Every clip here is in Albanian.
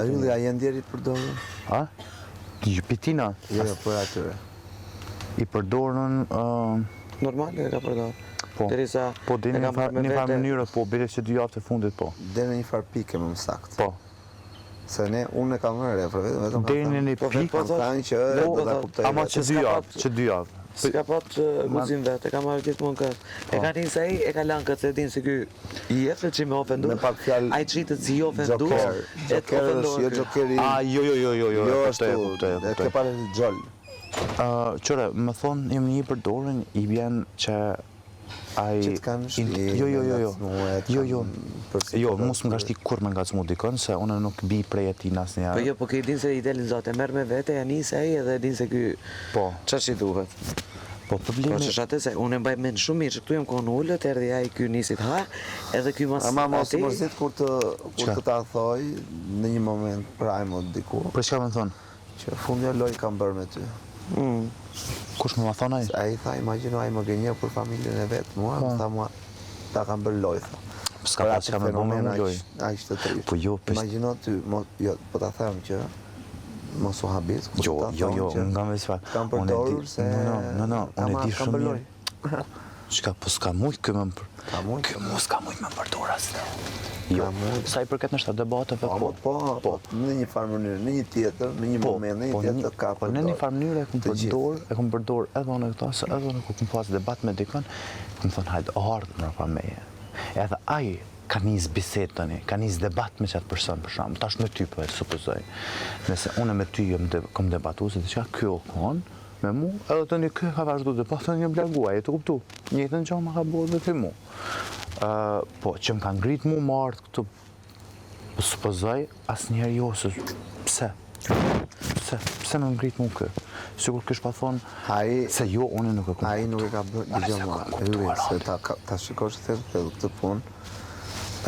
Ylli, a jenë djeri përdorën? A? Pitina? Jo, për atyre. I përdorën... Normal e ka përdorë. Po, dhe në një farë mënyrë, po, bile që 2 javë të fundit, po. Dhe në një farë pike më sakt. Po. Se unë e kam vërë, vetëm dhe në një pikë, ama që 2 javë. S'ka pat guzim vetë, e ka marrë gjithmonë këtë. E ka njëse e ka lanë këtë, se din se ky i jefët që me ofendu, a i qitët si i ofendu, e të ofendohë Gjokeri. Jo, e ke pare Gjol. Qëre, më thonë, im një përdorën, i bjen që Që të kanë shti, Jo, mos më nga shti kur me nga cmu dikën, se unë nuk bi prej e ti nas një... Po jo, po ke din se i delin zote, merë me vete, ja njëse e edhe din se ky... Po. Qa që i duhet? Po, problemi... Po që shate se, unë e mbaj men shumë mirë, që këtu jem konë ullët, erdi ja i ky nisit ha, edhe ky mas... Ama mos mërzit kur të ta thoj, në një moment prajmo diku... Për çka më thonë? Që fundja loj kam bërë me ty. Kush më thonë ai? A i tha, imagino a i më gënjë për familjen e vetë, mua, tha mua, ta kam bërë loj, tha. Ska pa që ka me bëmë në loj. A i shtë të trisht. Po jo, imagino ty, po ta them që, mos u habit, jo, nga me sfa. Kam përdorur se... No, unë e di shumë mirë. Qka, po s'ka mujt kë më s'ka mujt me përdor asë. Jo, sa i përket në shtë debateve, po, në një farë mënyrë, në një tjetër, në një moment, në një tjetër ka përdor. Në një farë mënyrë e kom përdor edhe në këta, se edhe në ku kom pas debat me dikën, kom thonë hajtë ardhë në pa meje. Edhe aj ka njës biset të një, ka njës debat me qatë person për shumë, tash me ty për e supozoj. Nëse une me ty kom debatu, se të që kjo konë, me mu, edhe të një kjo ka vazhdu dhe pas të një blagua, e të kuptu, njëtën që ma ka bërë dhe të mu. Po, që më ka ngrit mu më ardhë këtu, po supozoj, asë njerë jo, se pse më ngrit mu kë? Sigur kësh pa thonë, se jo, unë nuk e kuptu. A i nuk e ka bërë, se ta shikosh të thërë këtë punë,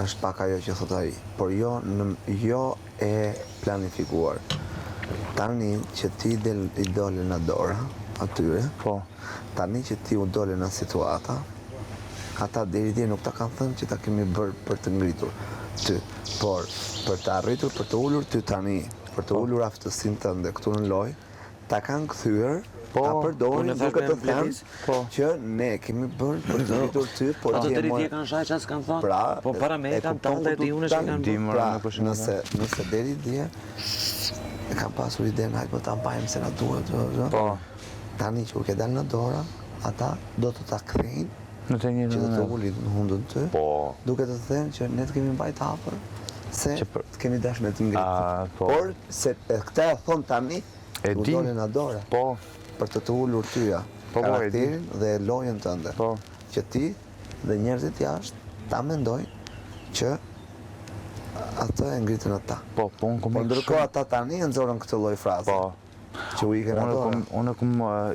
është pak ajo që thot a i, por jo e planifikuar. Tani që ti i dole në dora, atyre, tani që ti u dole në situata, ata deri dje nuk ta kanë thënë që ta kemi bërë për të ngritur ty, por për të arritur, për të ullur ty tani, për të ullur aftësin të ndë këtu në loj, ta kanë këthyër, ta përdorin duke të thënë që ne kemi bërë për të ngritur ty, por ato të rritje kanë shaj qasë kanë thonë, po para me e kanë tante e unë që kanë bërë. Nëse deri dje, e kam pasur ide në hajtë më të ambajmë se na duhet, tani që u ke dalë në dora, ata do të ta kthejnë, që të të ullit në hundën të, duke të thënë që ne të kemi mbajt hapër, se të kemi dash me të ngritë. Por, se këta e thonë tani, u dole në dora, për të ullur tyja, karakterin dhe lojen të ndër, që ti dhe njerëzit jashtë ta mendojnë që atë e ngritën ata. Po ndërko ata tani e nëzorën këtë loj frazë. Që u i kena dora. Unë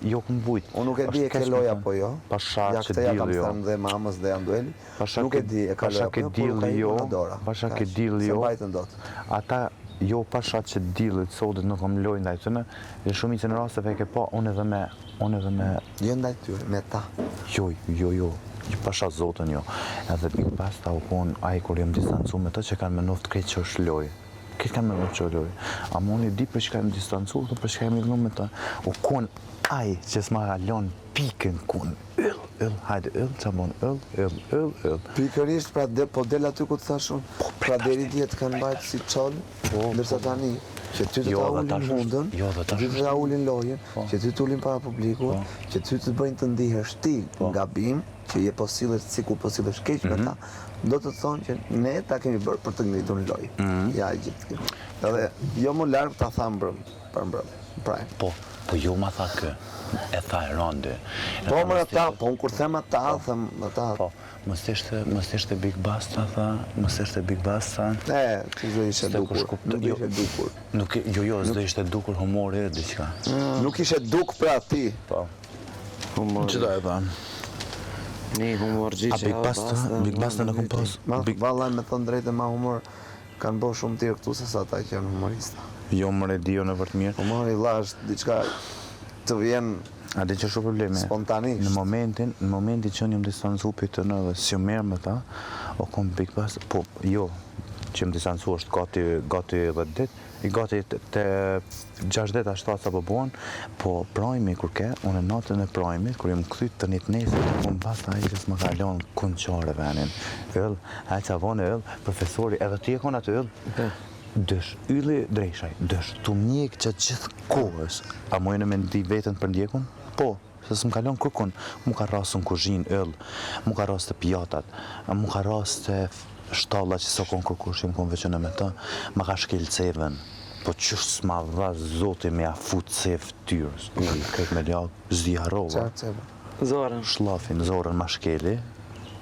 jo këm vujt. Unë nuk e di e ke loja po jo. Pasha që dilë jo. Ja kam thënë dhe mamës dhe Andueli. Nuk e di e ka loja po jo, por ka i kena dora. Pasha ke dilë jo. Se bajtën do të. Ata jo pasha që dilët, sotit nuk kam lojnë ndaj tëne, dhe shumicën e rasteve e ke pa, unë edhe me... Jo ndaj tyre, me ta. Jo. Pasha zotën jo. Edhe pikë pas ta u konë aji kur jem distancu me të që kanë me noftë krejtë që është lojë. Këtë kanë me në që lojë. A më unë i di për që kanë distancu, për që kanë me të. U konë aji që s'ma galon pikën konë hajde që mon yll. Pikërisht, pra po del aty ku të thashun, pra deri djetë kanë bajtë si qollë, ndërsa tani, që ty të ta ullin mundën, që ty të ta ullin lojen, që ty të ullin para publiku, që ty të bëjnë të ndihesh ti nga bim, që je posilës si ku posilës keq me ta, do të thonë që ne ta kemi bërë për të ngritur në lojë. Ja, i gjithë kjo. Edhe, jo më largë ta tha mbrëm, prajmë. Po jo ma tha kë, e tha e rëndi. Po më ata, po unë kur them ata, them ata. Po, mës ishte Big Bass, ta tha, mës ishte Big Bass, ta. Që zdo ishe dukur, nuk ishe dukur. Jo, zdo ishte dukur humori e diqka. Nuk ishe duk pra ti. Po. Që da e tha? Një humor gjithë që A Big Bass në kom pas? Vallaj me thënë drejtë ma humor, kanë bo shumë tjerë këtu se sa ta që janë humorista. Jo më redio në vërtë mirë. Humori është diçka të vjen A di që shumë probleme. Spontanisht. Në momentin që njëm distancu për të në dhe si merë me ta, o kom Big Bass, po jo, që më distancu është gati 10 ditë, i gati të 60-70 sa po buan, po prajmi kur ke, unë natën e prajmit, kur jam këthyt të një të nesër, unë basta ai që s'më kalon kunqare venin. Yll, ai që avonë yll, profesori, edhe ti e kon atë yll, dësh, ylli drejshaj, dësh, tu mjek që gjithë kohës, a mojnë me ndi vetën për ndjekun? Po. Se s'm kalon kërkun, mu ka rasë në kuzhinë yll, mu ka rasë të pijatat, mu ka rasë të shtalla që s'o kon kërkush, jem kon veqënë me ta, ma ka shkel cevën, po qështë s'ma dha zoti me a fut cev tyrës, këtë me ljak, zdi harova. Zorën. Shlafin, zorën ma shkeli,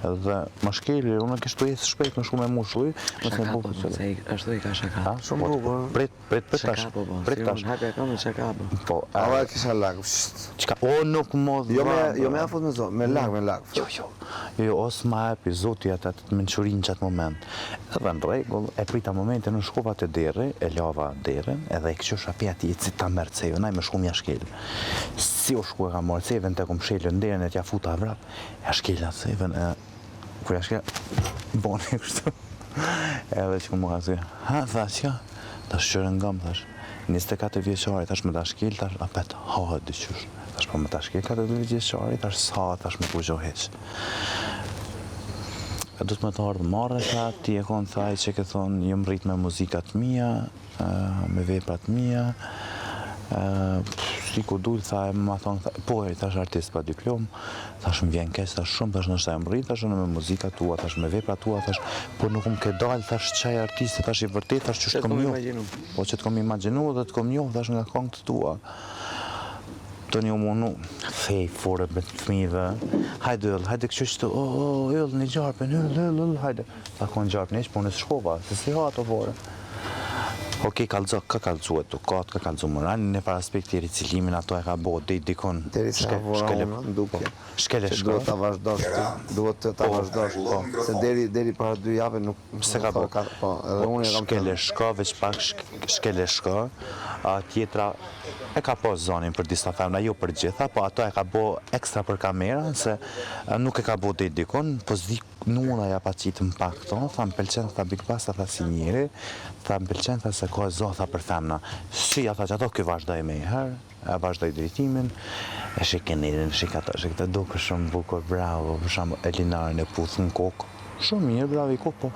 edhe ma shkeli, unë kishtë të jetë shpejt me shumë e mushluj, shaka po, se ashtu i ka shaka. Shumë bukur. Prit tash. Shaka po, si unë hapja ka me shaka po. Po, Ava kisha lag. Qka, o nuk më dha. Jo me afut me zonë, me lag. Jo, os ma epi zoti atë të menqurin që atë moment. Edhe në regull, e prita momente në shkova të deri, e lava derin, edhe e këqosha pja ti si ta mërë cevën, aj me shku mja shkel. Si o shku e ka morë cevën, të kom shelën derin e t'ja futa vrap, ja shkelja cevën, kur ja shkelja, boni kështu. Edhe që ku më ka zi, ha, thash, ja, tash qërën ngam, thash, 24 vjeqari, tash me ta shkel, tash apet, ha, dyqysh. Tash po me ta shkel 42 vjeqari, tash sa, tash me ku gjoheq. Du të me të ardhë marrë tha, ti e konë thaj që ke thonë, jëm rrit me muzikat mija, me veprat mija, si ku dujtë, tha, e ma thonë, po e tash artist pa diplom, tash më vjen keq, tash shumë, tash nështë e më rrit, tash në me muzikat tua, tash me veprat tua, tash, po nuk më ke dalë, tash qaj artisti, tash i vërtet, tash që shtë kom njohë. Po që të kom imaginu dhe të kom njohë, tash nga këngët tua. Të një munu, fej fore me të fmive, hajde kështë, yll, një gjarpen, yll, hajde. Ta konë gjarpen eq, po në shkova, se si ha ato fore. Okej, ka kalzu e tu, ka kalzu moral, në par aspekti ricilimin ato e ka bo, dikon, shkele shko. Duhet të ta vazhdosh, se deri para 2 jave nuk... Se ka bo, shkele shko, veç pak shkele shko, tjetra e ka po zonin për disa femna, jo për gjitha, po ato e ka bo ekstra për kamera, se nuk e ka bo dikon, po zdi nuna ja pa qitë më pak to, tha më pelqen, tha Big Basta, tha si njeri, tha më pelqen, tha se ko e zotha për femna. Si, tha që ato kjo vazhdoj me i herë, vazhdoj drejtimin, e shike njerin, shike ato, shike të duke shumë bukur, bravo, për shumë Elinarën e puthë në kokë, shumë mirë, bravo i kokë,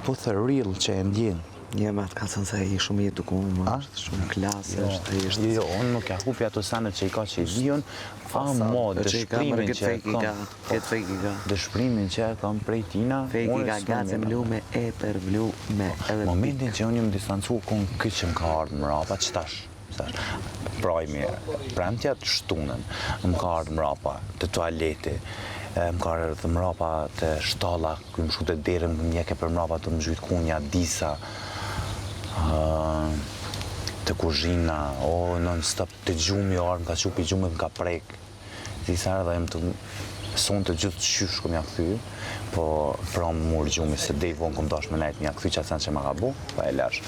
po the real që e ndjenë. Një me atë ka thënë se i shumë i edukuar, është shumë klasë, është... Jo, unë nuk ja hupi ato sanet që i ka që i dion, dëshprimin që e ka, dëshprimin që e kam prej tina, Fejki ka gacë mlu me e për vlu me edhe... Momentin që unë jëmë distancu, kënë këtë që më ka ardhë mrapa, që tash, prajmi, premtja të shtunën, më ka ardhë mrapa, të toaleti, më ka ardhë mrapa të shtalla, këmë shku të derën, më mjeke për mrapa të më gjytë kunja, disa, të kuzhina, non-stop të gjumi orë, më ka qupi gjumi, më ka prek. Disa edhe jem të sonë të gjithë të qysh këm ja këthy, po pra më murë gjumi, se dej vonë këm dash me najtë një këthy që atë që ma ka bu, pa e lash.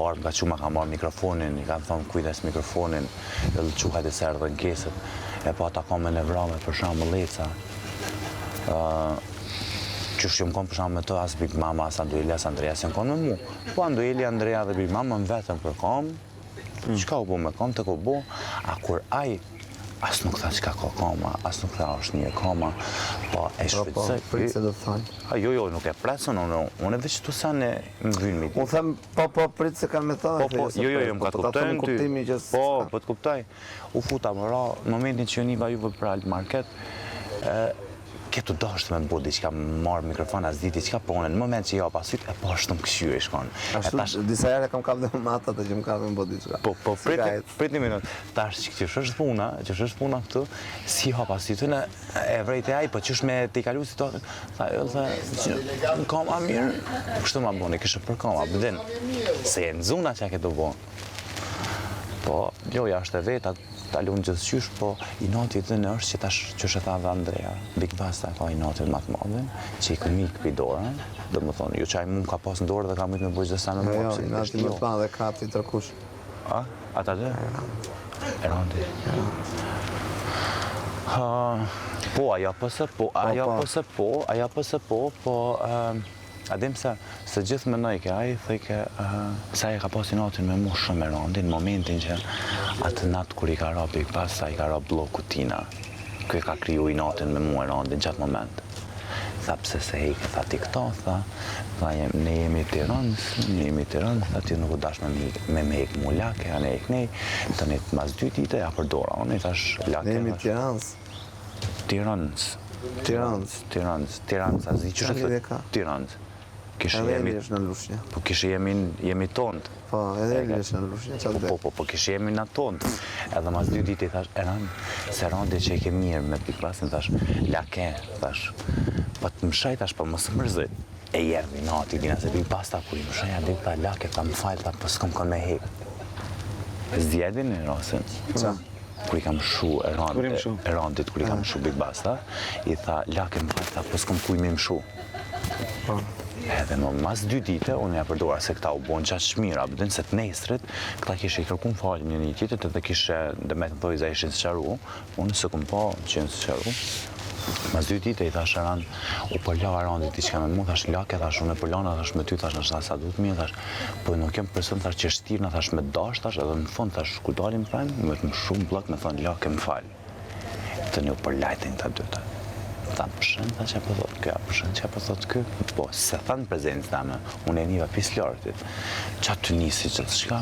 Orë më ka që ma ka marë mikrofonin, i kanë thonë kujdes mikrofonin, dhe lë që hajde se erdhe në keset, e po ata ka me në vrame për shamë leca. Qështë jëmë konë për shumë me të, asë Big Mama, asë Andueli, asë Andreas, jëmë konë me mu. Po Andueli, Andrea dhe Big Mama më vetëm për kam, qka u bo me kam, të ku bo, a kur aj, asë nuk tha qka ka kama, asë nuk tha është një kama, po e shpitsoj. Po, pritë se do të thajnë. Jo, nuk e presën, unë e veç të sanë më vynë me ti. Unë them, po, pritë se kanë me thajnë. Jo, më ka të kuptojnë ty. Po të kuptoj. U futa më ra, në momentin që joniva juve për Alt Market, këtu dashtë me bodi që ka marrë mikrofon as diti që ka ponën, në moment që ja pasit, e po është të më këshyu e shkon. Ashtu, disa herë kam kapë dhe më atat e që më kapë me bodi që ka. Po, prit një minut, tash që është puna këtu, si ja pasit, e vrejt e aj, po që është me t'i kalu situatë, tha, në kama mirë, kështu ma boni, kështë për kama, bëdin, se e në zuna që a këtë bo. Po, jo, jashtë e vetat, talun gjithë qysh, po i natit dhe në është që tash që është e tha dhe Andrea, Big Basta ka i natit më të madhe, që i këmi këpi dorë, dhe më thonë, jo qaj mu ka pas në dorë dhe ka mëjtë me bëjtë dhe sa në më Jo, i natit më të madhe ka të i tërkush. A? Ata dhe? E randi. Po, aja pëse po, A dim se gjithë mendoj ke ai, thoj ke sa e ka pasi natin me mu shumë e rëndin, në momentin që atë natë kur i ka ra Big Bass, sa i ka ra bloku tina. Kjo ka kriju i natin me mu e rëndin gjatë moment. Tha pse se hejke, tha ti këta, tha ne jemi Tiranës, tha ti nuk u dash me me hek mu lake, a ne hek nej, të ne mas 2 dite ja përdora, unë i thash lake. Ne jemi Tiranës. Tiranës, a zi që shëtë Tiranës. Edhe e është në Lushnjë. Po kishë jemi tontë. Po, edhe e është në Lushnjë. Po kishë jemi në tontë. Edhe mas 2 ditë i thash, se rande që i ke mirë me Big Bassin, thash, lake, thash, po të më shaj, thash, po më së mërzit. E jerë, nati, dina se Big Bass, ta, kur i më shaj, a dit, ta, lake, ta, më fajt, ta, po s'kom kon me hek. Zjedin e rasin. Kur i kam shu e randit, kur i kam shu Big Bass, i tha, lake, më fajt, ta, po s'kom kuj me më shu. Edhe në mas 2 dite, unë ja përdora se këta u bon qatë shmira, bëdin se të nesrit, këta kishe i kërkun falë një tjetët edhe kishe, dhe me të thoi za ishin së qaru, unë se këm pa qenë së qaru. Mas 2 dite i thash Eran, u përla Arandit i qka me mu, thash lake, thash unë e përlana, thash me ty, thash në sa duhet mi, thash, po nuk jem person, thash që shtirë, thash me dash, thash edhe në fund, thash ku dalim prajmë, me të më shumë blok, me thonë lake më falë. Të një u përlajten ta dyta. Ta përshën, ta që po thot kjo, përshën që po thot kjo. Po, se thanë prezencë dame, unë e njëva pis lortit. Qa të nisi gjithë shka?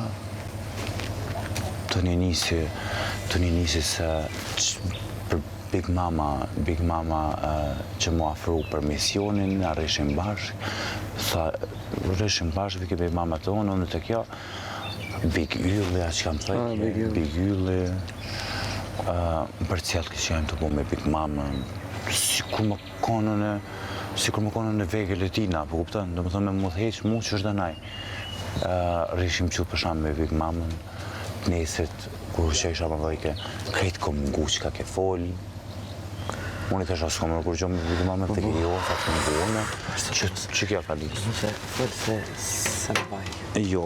Të një nisi se për Big Mama që mu afru për misionin, a rishim bashkë. Tha, rishim bashkë, vike Big Mama të unë të kjo. Big Ylli, a që kam thëjtë? Big Ylli. Për cjellë kështë jam të bu me Big Mama. Sikur më konën në vegël e tina, po kuptën, do më thënë me më theqë mu që është dhe naj. Rishim qëtë për shamë me Big Mamën, nesrit, kur që isha më dhejke, krejtë kom ngu që ka ke folë. Unë i të shasë kom nërkur gjohë me Big Mamën, të ke jo, fa të më duone, që kjo ka ditë. Forse se më bajke. Jo,